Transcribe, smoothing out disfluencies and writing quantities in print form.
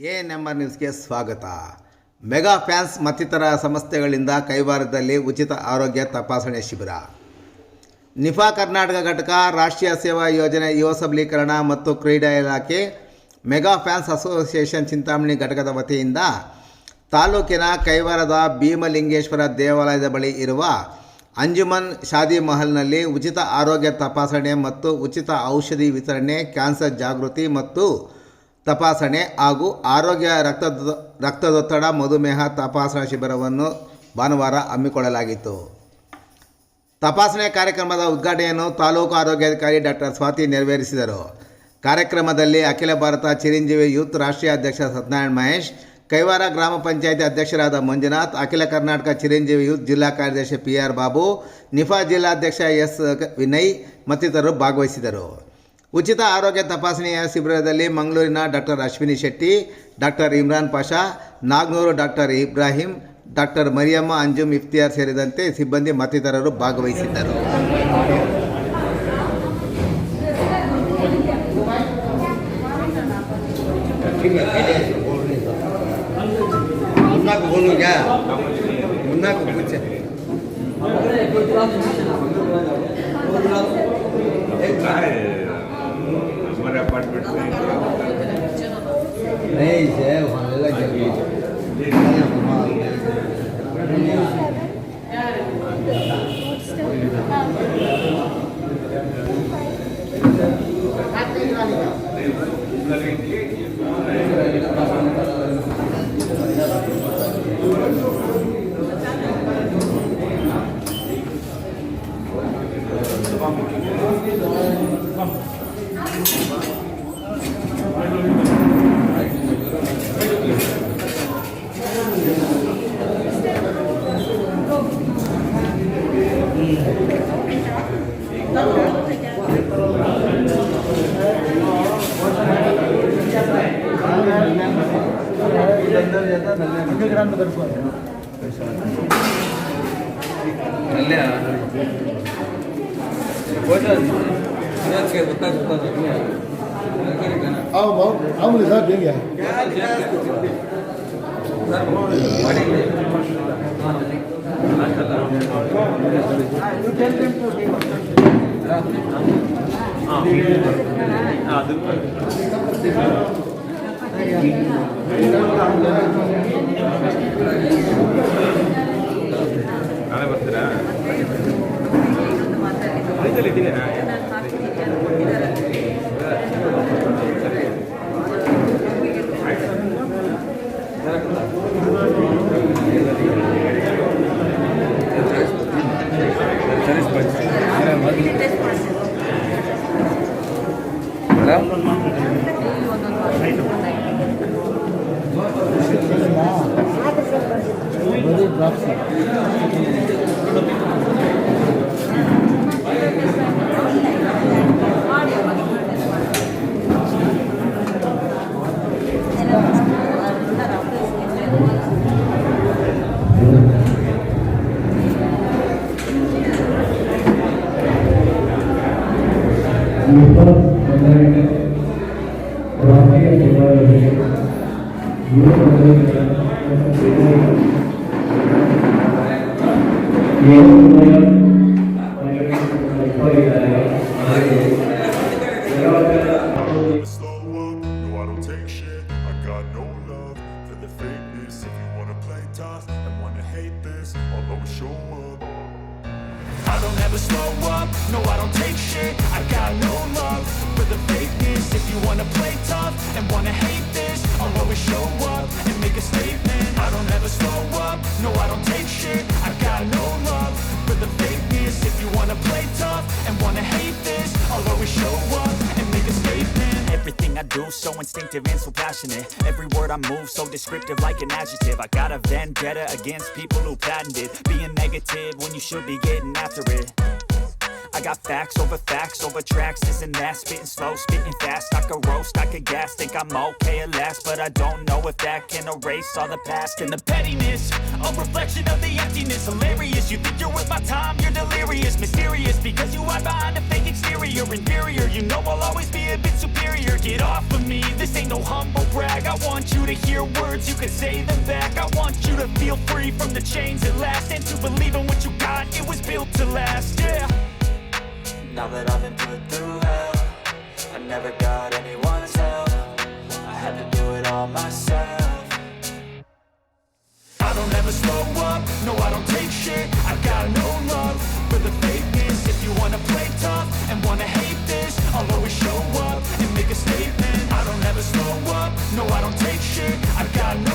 ANMR ನ್ಯೂಸ್ಗೆ ಸ್ವಾಗತ. Mega fans ಮತ್ತಿತರ ಸಂಸ್ಥೆಗಳಿಂದ ಕೈವಾರದಲ್ಲಿ ಉಚಿತ ಆರೋಗ್ಯ ತಪಾಸಣೆ ಶಿಬಿರ. ನಿಫಾ ಕರ್ನಾಟಕ ಘಟಕ, ರಾಷ್ಟ್ರೀಯ ಸೇವಾ ಯೋಜನೆ, ಯುವ ಸಬಲೀಕರಣ ಮತ್ತು ಕ್ರೀಡಾ ಇಲಾಖೆ, ಮೆಗಾ ಫ್ಯಾನ್ಸ್ ಅಸೋಸಿಯೇಷನ್ ಚಿಂತಾಮಣಿ ಘಟಕದ ವತಿಯಿಂದ ತಾಲೂಕಿನ ಕೈವಾರದ ಭೀಮಲಿಂಗೇಶ್ವರ ದೇವಾಲಯದ ಬಳಿ ಇರುವ ಅಂಜುಮನ್ ಶಾದಿ ಮಹಲ್ನಲ್ಲಿ ಉಚಿತ ಆರೋಗ್ಯ ತಪಾಸಣೆ ಮತ್ತು ಉಚಿತ ಔಷಧಿ ವಿತರಣೆ, ಕ್ಯಾನ್ಸರ್ ಜಾಗೃತಿ ಮತ್ತು ತಪಾಸಣೆ ಹಾಗೂ ಆರೋಗ್ಯ ರಕ್ತದೊತ್ತಡ, ಮಧುಮೇಹ ತಪಾಸಣಾ ಶಿಬಿರವನ್ನು ಭಾನುವಾರ ಹಮ್ಮಿಕೊಳ್ಳಲಾಗಿತ್ತು. ತಪಾಸಣೆ ಕಾರ್ಯಕ್ರಮದ ಉದ್ಘಾಟನೆಯನ್ನು ತಾಲೂಕು ಆರೋಗ್ಯಾಧಿಕಾರಿ ಡಾಕ್ಟರ್ ಸ್ವಾತಿ ನೆರವೇರಿಸಿದರು. ಕಾರ್ಯಕ್ರಮದಲ್ಲಿ ಅಖಿಲ ಭಾರತ ಚಿರಂಜೀವಿ ಯೂತ್ ರಾಷ್ಟ್ರೀಯ ಅಧ್ಯಕ್ಷ ಸತ್ಯನಾರಾಯಣ ಮಹೇಶ್, ಕೈವಾರ ಗ್ರಾಮ ಪಂಚಾಯಿತಿ ಅಧ್ಯಕ್ಷರಾದ ಮಂಜುನಾಥ್, ಅಖಿಲ ಕರ್ನಾಟಕ ಚಿರಂಜೀವಿ ಯೂತ್ ಜಿಲ್ಲಾ ಕಾರ್ಯದರ್ಶಿ PR ಬಾಬು, ನಿಫಾ ಜಿಲ್ಲಾಧ್ಯಕ್ಷ S ವಿನಯ್ ಮತ್ತಿತರರು ಭಾಗವಹಿಸಿದರು. ಉಚಿತ ಆರೋಗ್ಯ ತಪಾಸಣೆಯ ಶಿಬಿರದಲ್ಲಿ ಮಂಗಳೂರಿನ doctor Ashwini Shetty, doctor Imran Pasha, Nagnur doctor Ibrahim, doctor Mariyamma, Anjum Iftiyar ಸೇರಿದಂತೆ ಸಿಬ್ಬಂದಿ ಮತ್ತಿತರರು ಭಾಗವಹಿಸಿದ್ದರು. हमारे अपार्टमेंट में नहीं है वहाँ लग आओ मुझे साथ देंगे ನಾಳೆ ಬರ್ತೀರಾ? ಐದಲ್ಲಿ ಇದ್ದೀರಾ? I don't ever slow up, no I don't take shit. I got no love for the fakeness. If you wanna play tough and wanna hate this, I'll always show up and make a statement. I don't ever slow up, no I don't take shit. I got no love for the fakeness. If you wanna play tough and wanna hate this, I'll always show up and make a statement. Everything I do so instinctive and so passionate. Every word I move so descriptive like an adjective. I got a vendetta against people who patented being negative when you should be getting after it. I got facts over tracks, this and that. Spitting slow, spitting fast. I could roast, I could gas. Think I'm okay at last, but I don't know if that can erase all the past. And the pettiness, a reflection of the emptiness. Hilarious, you think you're worth my time, you're delirious. Mysterious, because you hide behind a fake exterior. Inferior, you know I'll always be a bit superior. Get off of me, this ain't ain't no humble brag. I want you to hear words, you can say them back. I want you to feel free from the chains at last, and to believe in what you got, it was built to last, yeah. Now that I've been put through hell, I never got anyone's help. I had to do it all myself. I don't ever slow up, no I don't take shit. I got no love for the fakeness. If you wanna play tough and wanna hate this, I'll always show up and make a statement. I don't ever slow up, no I don't take shit. I got no